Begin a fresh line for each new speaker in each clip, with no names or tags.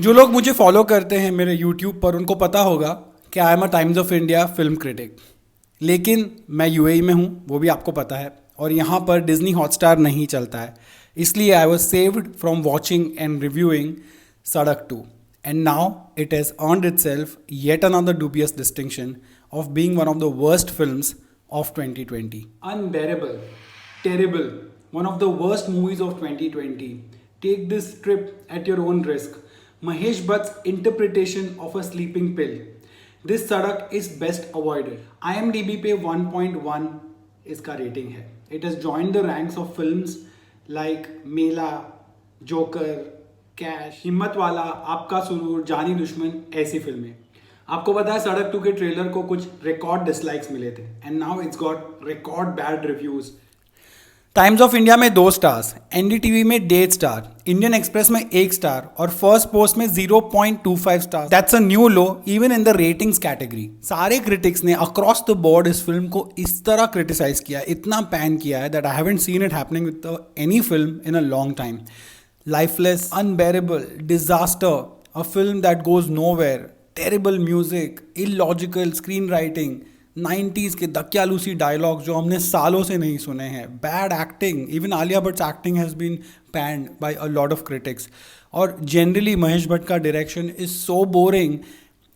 जो लोग मुझे फॉलो करते हैं मेरे यूट्यूब पर उनको पता होगा कि I am a times of India film critic. लेकिन मैं यूएई में हूँ, वो भी आपको पता है, और यहाँ पर डिज्नी हॉटस्टार नहीं चलता है। इसलिए I was saved from watching and reviewing सड़क 2, and now it has earned it self yet another dubious distinction of being one of the worst films of 2020. Unbearable, terrible, one of the worst movies of 2020. Take this trip at your own risk. Mahesh Bhatt's interpretation of a sleeping pill. This sadak is best avoided. IMDb पे 1.1 इसका rating है. It has joined the ranks of films like Mela, joker, cash, हिम्मत वाला, आपका सुरूर, जानी दुश्मन, ऐसी फिल्में. आपको पता है सड़क 2 के ट्रेलर को कुछ रिकॉर्ड डिसलाइक्स मिले थे, and now it's got record bad reviews. Times of India में 2 स्टार्स, एनडीटीवी में 1.5 स्टार, इंडियन एक्सप्रेस में 1 स्टार और फर्स्ट पोस्ट में 0.25 star. That's a new low even in the ratings category. सारे क्रिटिक्स ने across the board इस film को इस तरह क्रिटिसाइज किया, इतना पैन किया है that I haven't seen it happening with any film in a long time. Lifeless, unbearable, disaster, a film that goes nowhere, terrible music, illogical screenwriting, 90s के दकियालूसी dialogues जो हमने सालों से नहीं सुने हैं, bad acting, even Alia Bhatt's acting has been panned by a lot of critics. और generally Mahesh Bhatt का direction is so boring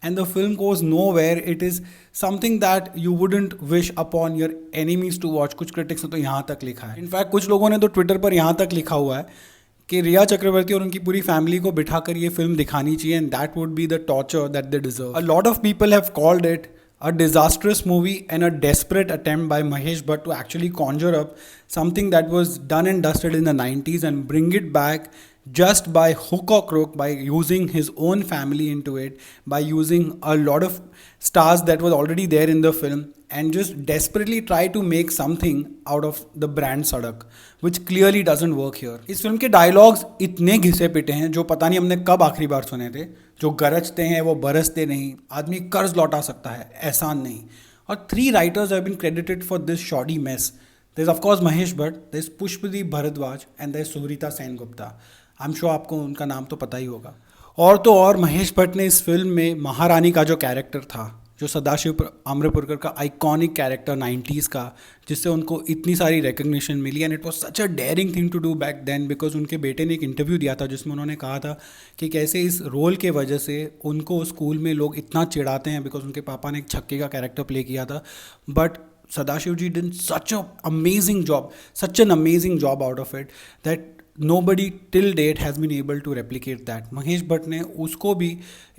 and the film goes nowhere. It is something that you wouldn't wish upon your enemies to watch. कुछ critics ने तो यहाँ तक लिखा है. In fact कुछ लोगों ने तो ट्विटर पर यहाँ तक लिखा हुआ है कि रिया चक्रवर्ती और उनकी पूरी फैमिली को बिठाकर ये फिल्म दिखानी चाहिए, and that would be the torture that they deserve. A lot of people have called it a disastrous movie and a desperate attempt by Mahesh Bhatt to actually conjure up something that was done and dusted in the 90s and bring it back just by hook or crook, by using his own family into it, by using a lot of stars that was already there in the film, and just desperately try to make something out of the brand Sadak, which clearly doesn't work here. इस film के dialogues इतने घिसे पिटे हैं जो पता नहीं हमने कब आखिरी बार सुने थे. जो गरजते हैं वो बरसते नहीं, आदमी कर्ज लौटा सकता है, एहसान नहीं. और 3 writers have been credited for this shoddy mess. There's of course Mahesh Bhatt, there's Pushpadeep Bharadwaj and there's Suhrita Sengupta. I am sure आपको उनका नाम तो पता ही होगा. और तो और महेश भट्ट ने इस फिल्म में महारानी का जो कैरेक्टर था, जो सदाशिव आम्रपुरकर का आइकॉनिक कैरेक्टर 90s का, जिससे उनको इतनी सारी रिकग्निशन मिली, and it was such a daring thing to do back then, because उनके बेटे ने एक इंटरव्यू दिया था जिसमें उन्होंने कहा था कि कैसे इस रोल के वजह से उनको स्कूल में लोग इतना चिढ़ाते हैं बिकॉज उनके पापा ने एक छक्के का कैरेक्टर प्ले किया था. But Sadashiv ji did such an amazing job out of it that nobody till date has been able to replicate that. Mahesh Bhatt ने उसको भी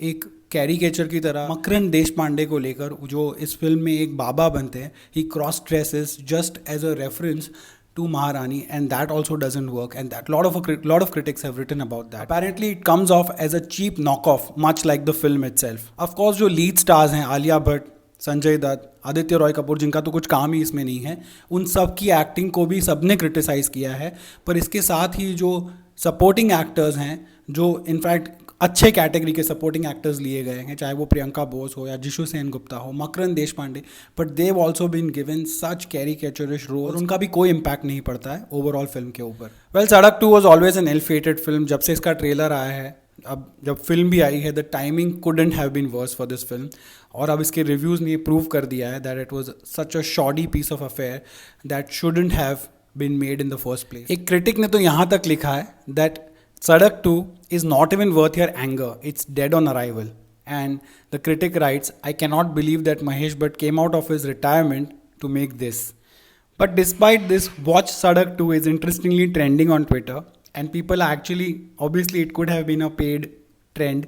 एक कैरिकेचर की तरह मकरंद देशपांडे को लेकर, जो इस फिल्म में एक बाबा बनते हैं, he cross dresses just as a reference to Maharani, and that also doesn't work, and that lot of critics have written about that. Apparently it comes off as a cheap knockoff, much like the film itself. Of course जो lead stars हैं, आलिया भट्ट, संजय दत्त, आदित्य रॉय कपूर, जिनका तो कुछ काम ही इसमें नहीं है, उन सब की एक्टिंग को भी सबने क्रिटिसाइज़ किया है. पर इसके साथ ही जो सपोर्टिंग एक्टर्स हैं, जो इनफैक्ट अच्छे कैटेगरी के सपोर्टिंग एक्टर्स लिए गए हैं, चाहे वो प्रियंका बोस हो या जिशु सेन गुप्ता हो, Makarand Deshpande, but they have also been given such caricaturish role, और उनका भी कोई इम्पैक्ट नहीं पड़ता है ओवरऑल फिल्म के ऊपर. वेल, सड़क 2 वॉज ऑलवेज एन इल-फेटेड फिल्म. जब से इसका ट्रेलर आया है, अब जब फिल्म भी आई है, the timing couldn't have been worse for this film. और अब इसके रिव्यूज़ ने प्रूव कर दिया है that it was such a shoddy piece of affair that shouldn't have been made in the first place. एक क्रिटिक ने तो यहाँ तक लिखा है that Sadak 2 is not even worth your anger, it's dead on arrival. And the critic writes, I cannot believe that Mahesh Bhatt came out of his retirement to make this. But despite this, watch Sadak 2 is interestingly trending on Twitter. And people are actually, obviously it could have been a paid trend,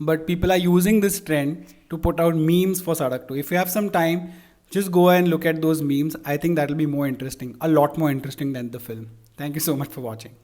but people are using this trend to put out memes for Sadak 2. If you have some time, just go and look at those memes. I think that will be more interesting, a lot more interesting than the film. Thank you so much for watching.